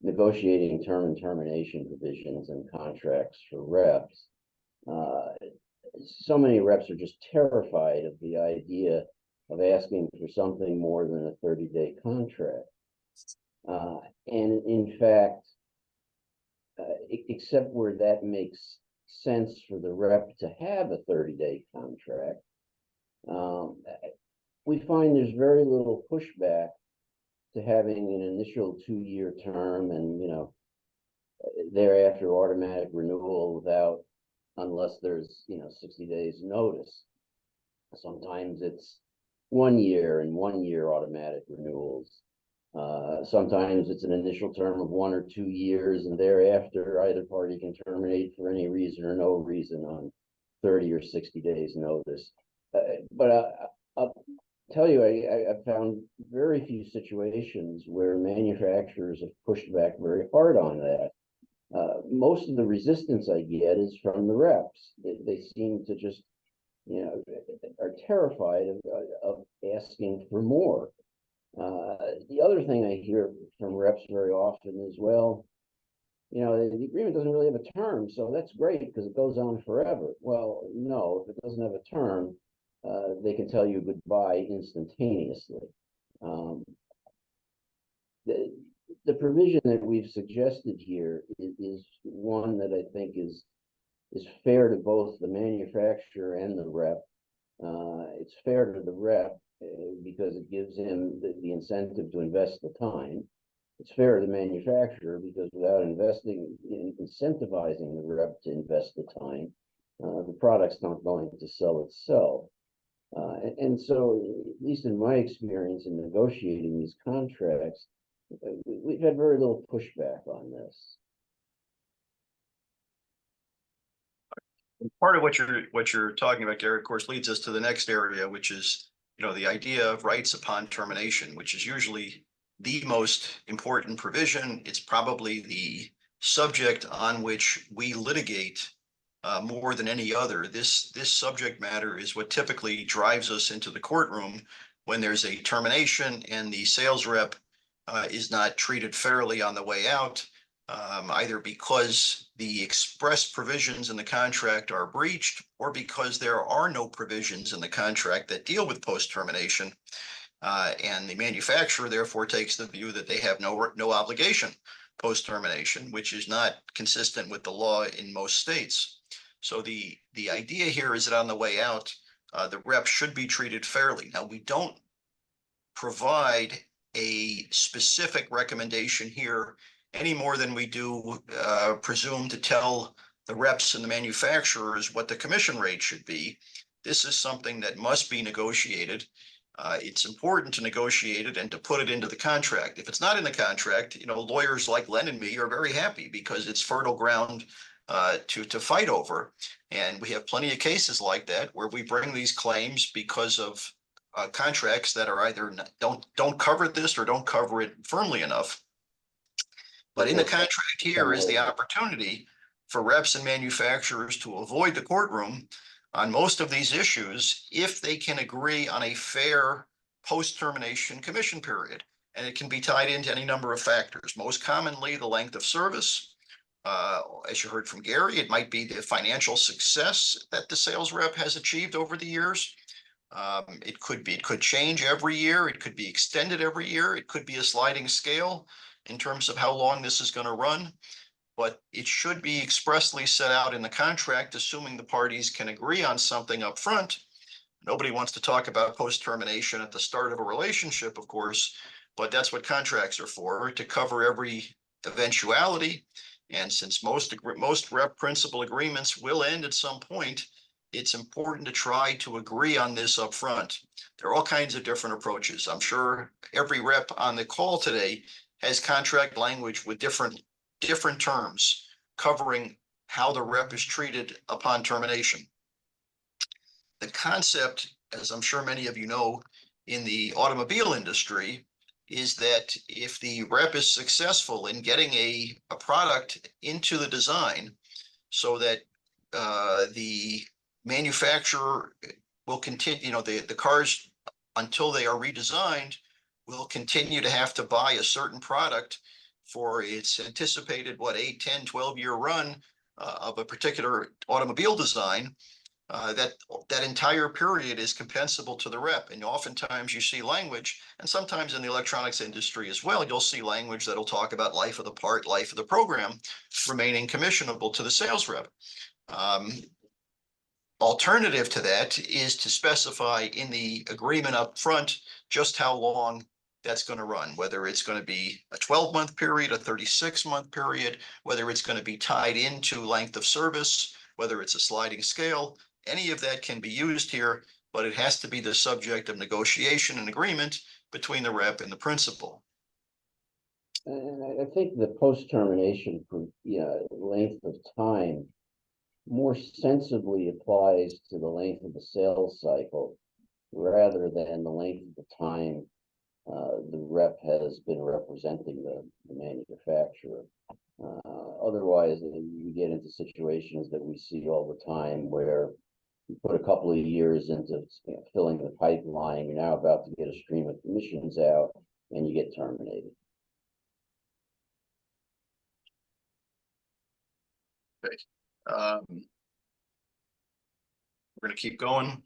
negotiating term and termination provisions and contracts for reps, so many reps are just terrified of the idea of asking for something more than a 30-day contract. And in fact, except where that makes sense for the rep to have a 30-day contract, we find there's very little pushback to having an initial 2-year term and, thereafter automatic renewal unless there's, 60 days notice. Sometimes it's 1 year and 1 year automatic renewals. Sometimes it's an initial term of 1 or 2 years, and thereafter either party can terminate for any reason or no reason on 30 or 60 days notice. But I'll tell you, I found very few situations where manufacturers have pushed back very hard on that. Most of the resistance I get is from the reps. They seem to just, are terrified of asking for more. The other thing I hear from reps very often is, well, the agreement doesn't really have a term, so that's great because it goes on forever. Well, no, if it doesn't have a term, they can tell you goodbye instantaneously. The provision that we've suggested here is one that I think is fair to both the manufacturer and the rep. It's fair to the rep because it gives him the incentive to invest the time. It's fair to the manufacturer because without incentivizing the rep to invest the time, the product's not going to sell itself. And so, at least in my experience in negotiating these contracts, we've had very little pushback on this. Part of what you're talking about, Gary, of course, leads us to the next area, which is, the idea of rights upon termination, which is usually the most important provision. It's probably the subject on which we litigate more than any other. This subject matter is what typically drives us into the courtroom when there's a termination and the sales rep is not treated fairly on the way out, either because the express provisions in the contract are breached or because there are no provisions in the contract that deal with post-termination. And the manufacturer therefore takes the view that they have no obligation post-termination, which is not consistent with the law in most states. So the idea here is that on the way out, the rep should be treated fairly. Now, we don't provide a specific recommendation here any more than we do presume to tell the reps and the manufacturers what the commission rate should be. This is something that must be negotiated. It's important to negotiate it and to put it into the contract. If it's not in the contract, lawyers like Len and me are very happy because it's fertile ground to fight over. And we have plenty of cases like that where we bring these claims because of contracts that are either don't cover this or don't cover it firmly enough. But in the contract here is the opportunity for reps and manufacturers to avoid the courtroom on most of these issues if they can agree on a fair post-termination commission period. And it can be tied into any number of factors. Most commonly, the length of service. As you heard from Gary, it might be the financial success that the sales rep has achieved over the years. It could change every year. It could be extended every year. It could be a sliding scale in terms of how long this is going to run. But it should be expressly set out in the contract, assuming the parties can agree on something up front. Nobody wants to talk about post-termination at the start of a relationship, of course, but that's what contracts are for, to cover every eventuality. And since most rep principal agreements will end at some point, it's important to try to agree on this up front. There are all kinds of different approaches. I'm sure every rep on the call today has contract language with different terms covering how the rep is treated upon termination. The concept, as I'm sure many of you know, in the automobile industry is that if the rep is successful in getting a product into the design so that the manufacturer will continue, the cars until they are redesigned will continue to have to buy a certain product for its anticipated, 8, 10, 12-year run of a particular automobile design, that entire period is compensable to the rep. And oftentimes you see language, and sometimes in the electronics industry as well, you'll see language that'll talk about life of the part, life of the program, remaining commissionable to the sales rep. Alternative to that is to specify in the agreement up front just how long that's going to run, whether it's going to be a 12-month period, a 36-month period, whether it's going to be tied into length of service, whether it's a sliding scale. Any of that can be used here, but it has to be the subject of negotiation and agreement between the rep and the principal. And I think the post-termination length of time more sensibly applies to the length of the sales cycle rather than the length of the time the rep has been representing the manufacturer. Otherwise, you get into situations that we see all the time where you put a couple of years into filling the pipeline, you're now about to get a stream of commissions out, and you get terminated. Okay. We're going to keep going.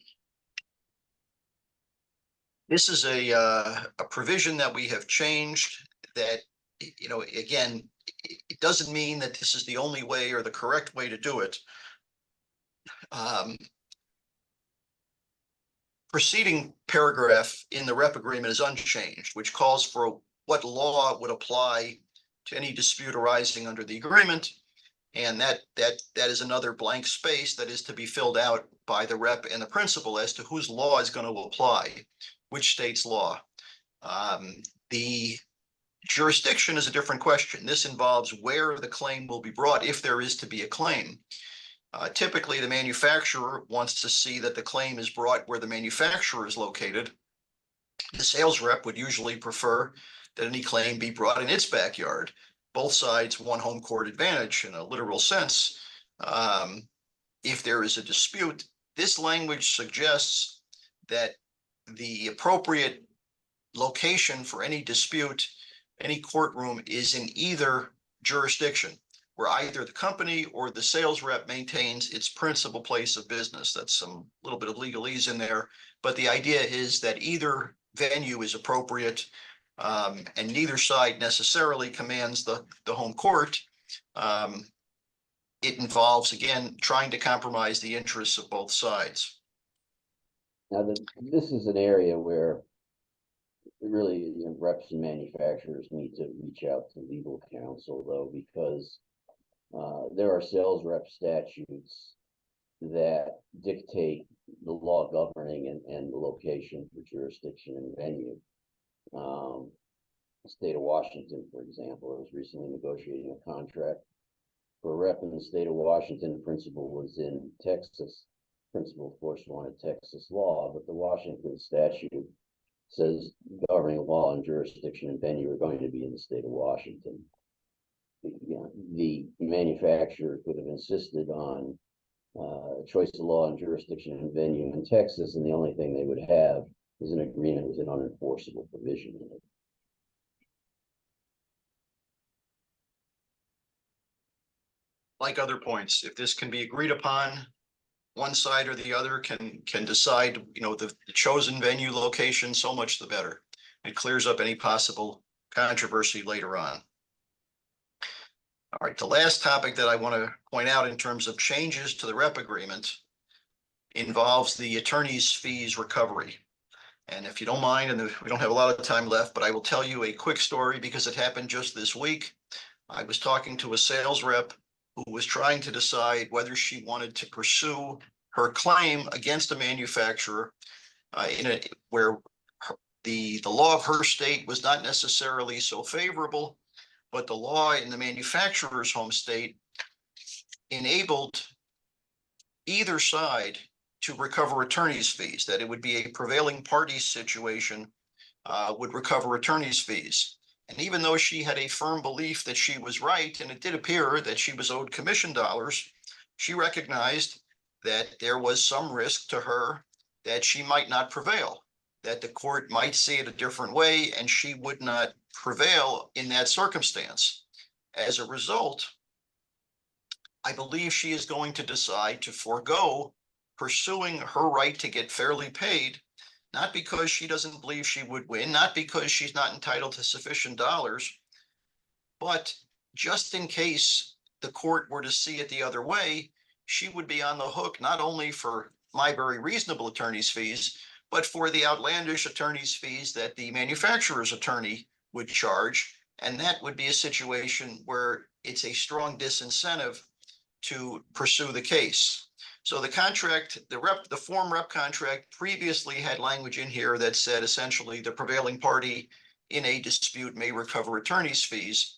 This is a provision that we have changed that, again, it doesn't mean that this is the only way or the correct way to do it. Preceding paragraph in the rep agreement is unchanged, which calls for what law would apply to any dispute arising under the agreement. And that is another blank space that is to be filled out by the rep and the principal as to whose law is going to apply, which state's law. The jurisdiction is a different question. This involves where the claim will be brought if there is to be a claim. Typically, the manufacturer wants to see that the claim is brought where the manufacturer is located. The sales rep would usually prefer that any claim be brought in its backyard. Both sides want home court advantage in a literal sense. If there is a dispute, this language suggests that the appropriate location for any dispute, any courtroom, is in either jurisdiction, where either the company or the sales rep maintains its principal place of business. That's some little bit of legalese in there, but the idea is that either venue is appropriate, and neither side necessarily commands the home court. It involves, again, trying to compromise the interests of both sides. Now, this is an area where really, you know, reps and manufacturers need to reach out to legal counsel, though, because there are sales rep statutes that dictate the law governing and the location for jurisdiction and venue. The state of Washington, for example, was recently negotiating a contract for a rep in the state of Washington. The principal was in Texas. Principal, of course, wanted Texas law, but the Washington statute says governing law and jurisdiction and venue are going to be in the state of Washington. The manufacturer could have insisted on choice of law and jurisdiction and venue in Texas, and the only thing they would have is an agreement with an unenforceable provision in it. Like other points, if this can be agreed upon, one side or the other can decide, you know, the chosen venue location, so much the better. It clears up any possible controversy later on. All right, the last topic that I want to point out in terms of changes to the rep agreement involves the attorney's fees recovery. And if you don't mind, and we don't have a lot of time left, but I will tell you a quick story because it happened just this week. I was talking to a sales rep who was trying to decide whether she wanted to pursue her claim against a manufacturer where the law of her state was not necessarily so favorable, but the law in the manufacturer's home state enabled either side to recover attorney's fees, that it would be a prevailing party situation, would recover attorney's fees. And even though she had a firm belief that she was right, and it did appear that she was owed commission dollars, she recognized that there was some risk to her that she might not prevail, that the court might see it a different way, and she would not prevail in that circumstance. As a result, I believe she is going to decide to forego pursuing her right to get fairly paid, not because she doesn't believe she would win, not because she's not entitled to sufficient dollars, but just in case the court were to see it the other way, she would be on the hook not only for my very reasonable attorney's fees, but for the outlandish attorney's fees that the manufacturer's attorney would charge. And that would be a situation where it's a strong disincentive to pursue the case. So the contract, the form rep contract previously had language in here that said essentially the prevailing party in a dispute may recover attorney's fees.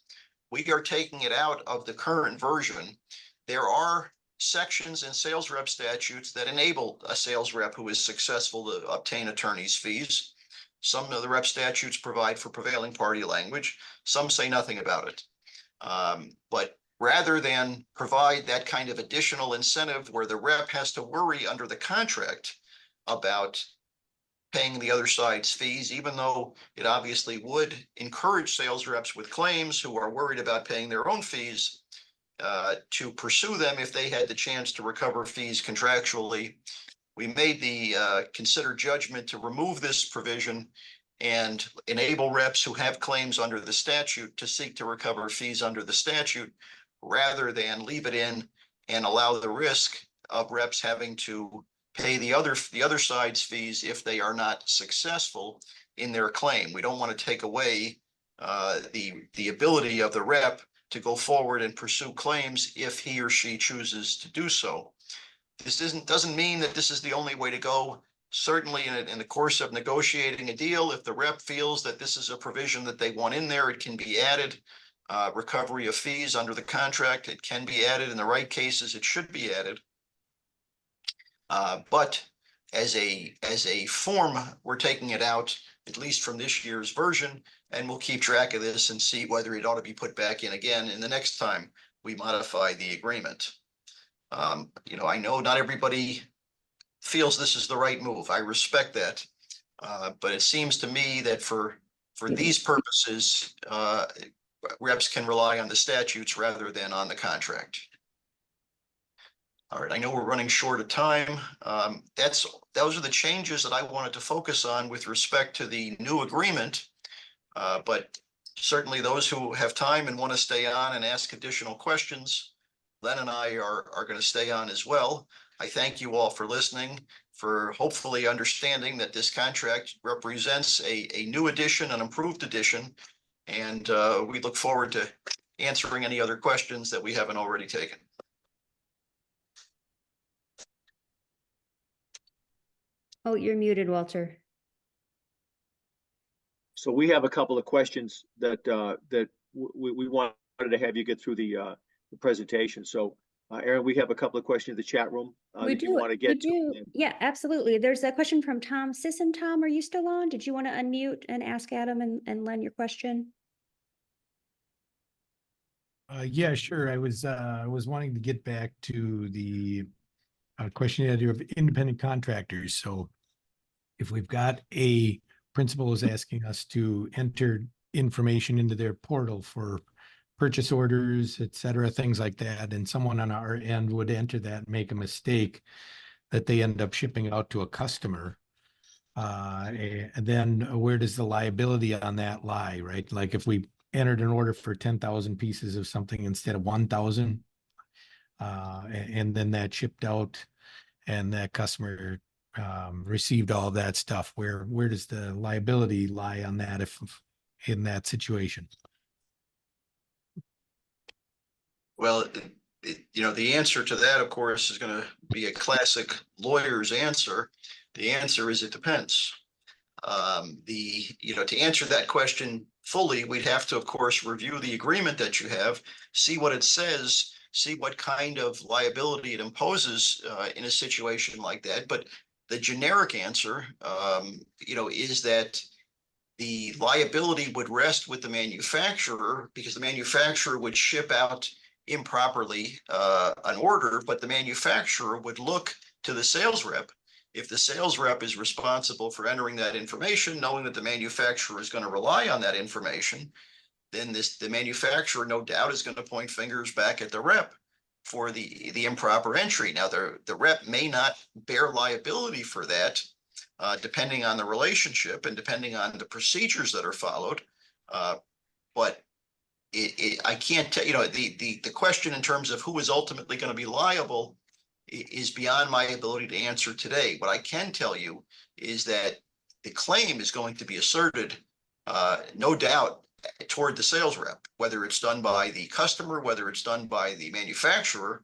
We are taking it out of the current version. There are sections in sales rep statutes that enable a sales rep who is successful to obtain attorney's fees. Some of the rep statutes provide for prevailing party language. Some say nothing about it. But rather than provide that kind of additional incentive where the rep has to worry under the contract about paying the other side's fees, even though it obviously would encourage sales reps with claims who are worried about paying their own fees to pursue them if they had the chance to recover fees contractually. We made the considered judgment to remove this provision and enable reps who have claims under the statute to seek to recover fees under the statute, rather than leave it in and allow the risk of reps having to pay the other side's fees if they are not successful in their claim. We don't want to take away the ability of the rep to go forward and pursue claims if he or she chooses to do so. This doesn't mean that this is the only way to go. Certainly in the course of negotiating a deal, if the rep feels that this is a provision that they want in there, it can be added. Recovery of fees under the contract, it can be added. In the right cases, it should be added. But as a form, we're taking it out, at least from this year's version, and we'll keep track of this and see whether it ought to be put back in again in the next time we modify the agreement. You know, I know not everybody feels this is the right move. I respect that. But it seems to me that for these purposes, reps can rely on the statutes rather than on the contract. All right, I know we're running short of time. Those are the changes that I wanted to focus on with respect to the new agreement. But certainly those who have time and want to stay on and ask additional questions, Len and I are going to stay on as well. I thank you all for listening, for hopefully understanding that this contract represents a new edition, an improved edition, and we look forward to answering any other questions that we haven't already taken. Oh, you're muted, Walter. So we have a couple of questions that we wanted to have you get through the presentation. So Aaron, we have a couple of questions in the chat room We that you do. want to We get do. to. Yeah, absolutely. There's a question from Tom Sisson. Tom, are you still on? Did you want to unmute and ask Adam and Len your question? Yeah, sure. I was wanting to get back to the question of independent contractors. So if we've got a principal is asking us to enter information into their portal for purchase orders, et cetera, things like that, and someone on our end would enter that and make a mistake that they end up shipping out to a customer, and then where does the liability on that lie, right? Like if we entered an order for 10,000 pieces of something instead of 1,000, and then that shipped out and that customer received all that stuff, where does the liability lie on that if in that situation? Well, the answer to that, of course, is going to be a classic lawyer's answer. The answer is it depends. To answer that question fully, we'd have to, of course, review the agreement that you have, see what it says, see what kind of liability it imposes in a situation like that. But the generic answer, is that the liability would rest with the manufacturer, because the manufacturer would ship out improperly an order, but the manufacturer would look to the sales rep. If the sales rep is responsible for entering that information, knowing that the manufacturer is going to rely on that information, then the manufacturer, no doubt, is going to point fingers back at the rep for the improper entry. Now, the rep may not bear liability for that, depending on the relationship and depending on the procedures that are followed. But I can't tell, the question in terms of who is ultimately going to be liable is beyond my ability to answer today. What I can tell you is that the claim is going to be asserted, no doubt, toward the sales rep, whether it's done by the customer, whether it's done by the manufacturer.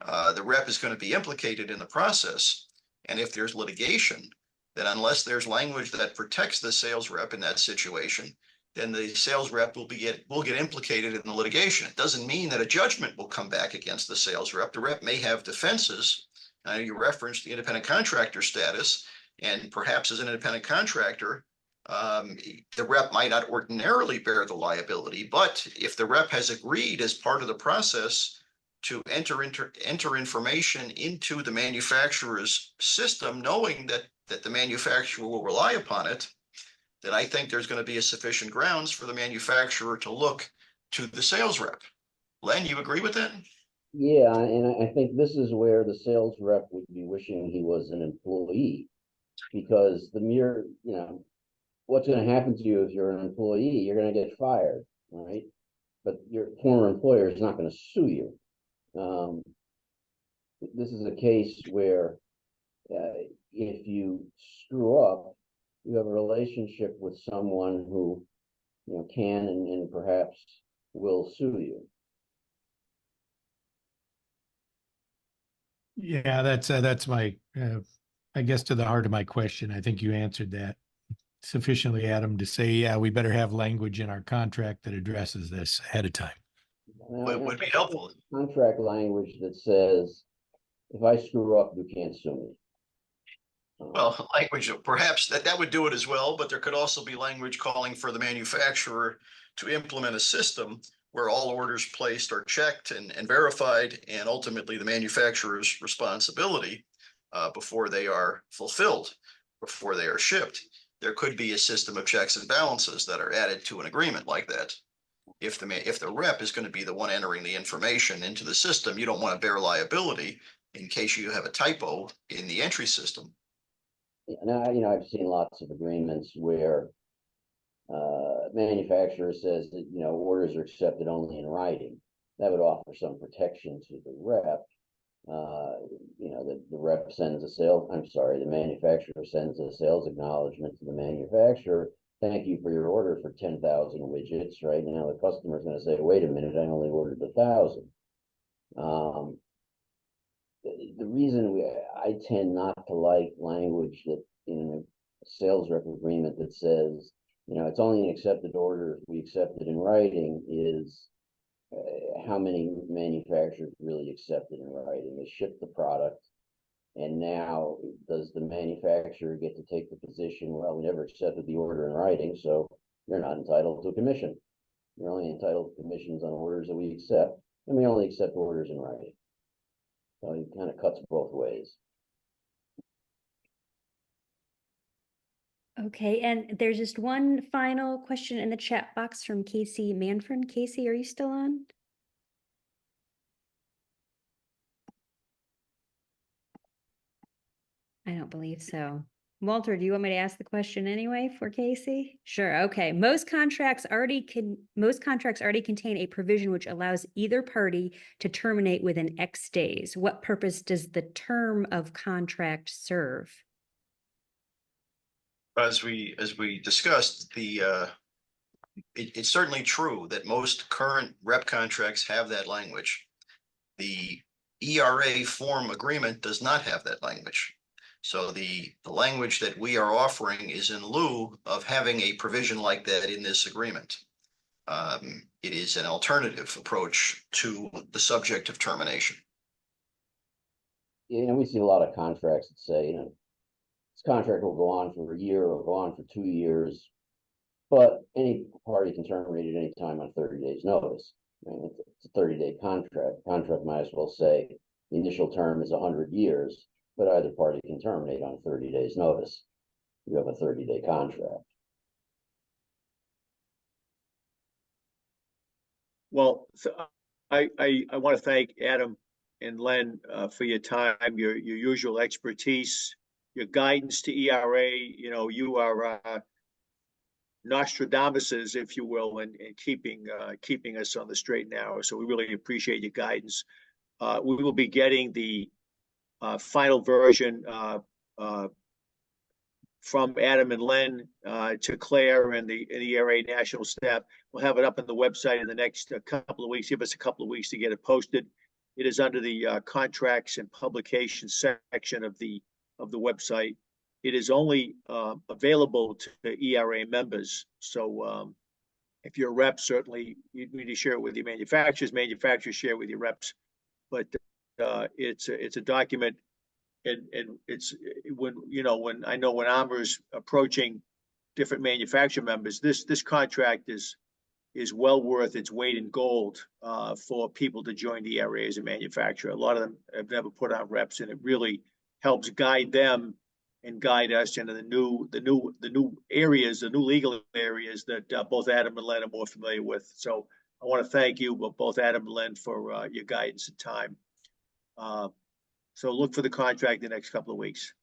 The rep is going to be implicated in the process. And if there's litigation, then unless there's language that protects the sales rep in that situation, then the sales rep will get implicated in the litigation. It doesn't mean that a judgment will come back against the sales rep. The rep may have defenses. You referenced the independent contractor status, and perhaps as an independent contractor, the rep might not ordinarily bear the liability, but if the rep has agreed as part of the process to enter information into the manufacturer's system, knowing that the manufacturer will rely upon it, then I think there's going to be a sufficient grounds for the manufacturer to look to the sales rep. Len, you agree with that? Yeah, and I think this is where the sales rep would be wishing he was an employee, because the mere, what's going to happen to you if you're an employee? You're going to get fired, right? But your former employer is not going to sue you. This is a case where if you screw up, you have a relationship with someone who, can and perhaps will sue you. Yeah, that's my, I guess, to the heart of my question. I think you answered that sufficiently, Adam, to say, yeah, we better have language in our contract that addresses this ahead of time. It would be helpful. Contract language that says, if I screw up, you can't sue me. Well, language, perhaps that would do it as well, but there could also be language calling for the manufacturer to implement a system where all orders placed are checked and verified, and ultimately the manufacturer's responsibility before they are fulfilled, before they are shipped. There could be a system of checks and balances that are added to an agreement like that. If the rep is going to be the one entering the information into the system, you don't want to bear liability in case you have a typo in the entry system. Now, I've seen lots of agreements where manufacturer says that, orders are accepted only in writing. That would offer some protection to the rep. The rep sends the manufacturer sends a sales acknowledgement to the manufacturer. Thank you for your order for 10,000 widgets. Right now, the customer's going to say, wait a minute, I only ordered 1,000. The reason I tend not to like language that in a sales rep agreement that says, it's only an accepted order if we accept it in writing is how many manufacturers really accept it in writing. They ship the product, and now does the manufacturer get to take the position, well, we never accepted the order in writing, so you're not entitled to a commission. You're only entitled to commissions on orders that we accept, and we only accept orders in writing. So it kind of cuts both ways. Okay, and there's just one final question in the chat box from Casey Manfred. Casey, are you still on? I don't believe so. Walter, do you want me to ask the question anyway for Casey? Sure. Okay. Most contracts already contain a provision which allows either party to terminate within X days. What purpose does the term of contract serve? As we discussed, it's certainly true that most current rep contracts have that language. The ERA form agreement does not have that language. So the language that we are offering is in lieu of having a provision like that in this agreement. It is an alternative approach to the subject of termination. We see a lot of contracts that say, this contract will go on for a year or go on for 2 years, but any party can terminate at any time on 30 days notice. It's a 30-day contract. The contract might as well say the initial term is 100 years, but either party can terminate on 30 days notice. You have a 30-day contract. Well, so I want to thank Adam and Len for your time, your usual expertise, your guidance to ERA. You are Nostradamuses, if you will, and keeping us on the straight and narrow. So we really appreciate your guidance. We will be getting the final version from Adam and Len to Claire and the ERA national staff. We'll have it up on the website in the next couple of weeks. Give us a couple of weeks to get it posted. It is under the contracts and publications section of the website. It is only available to ERA members. So if you're a rep, certainly you need to share it with your manufacturers. Manufacturers share it with your reps. But it's a document, and it's when ARMOR's approaching different manufacturer members, this contract is well worth its weight in gold for people to join the ERA as a manufacturer. A lot of them have never put on reps, and it really helps guide them and guide us into the new areas, the new legal areas that both Adam and Len are more familiar with. So I want to thank you, both Adam and Len, for your guidance and time. So look for the contract the next couple of weeks.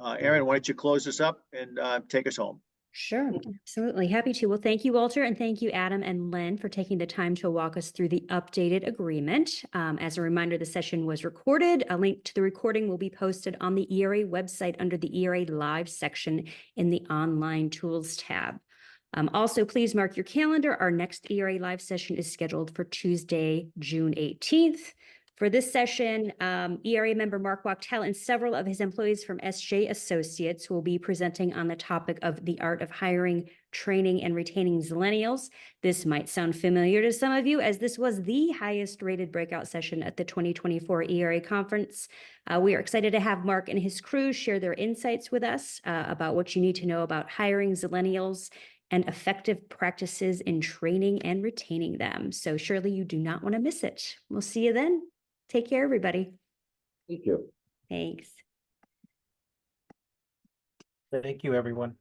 Aaron, why don't you close this up and take us home? Sure, absolutely. Happy to. Well, thank you, Walter, and thank you, Adam and Len, for taking the time to walk us through the updated agreement. As a reminder, the session was recorded. A link to the recording will be posted on the ERA website under the ERA Live section in the Online Tools tab. Also, please mark your calendar. Our next ERA Live session is scheduled for Tuesday, June 18th. For this session, ERA member Mark Wachtel and several of his employees from SJ Associates will be presenting on the topic of the art of hiring, training, and retaining Zillennials. This might sound familiar to some of you, as this was the highest rated breakout session at the 2024 ERA conference. We are excited to have Mark and his crew share their insights with us about what you need to know about hiring Zillennials and effective practices in training and retaining them. So surely you do not want to miss it. We'll see you then. Take care, everybody. Thank you. Thanks. Thank you, everyone.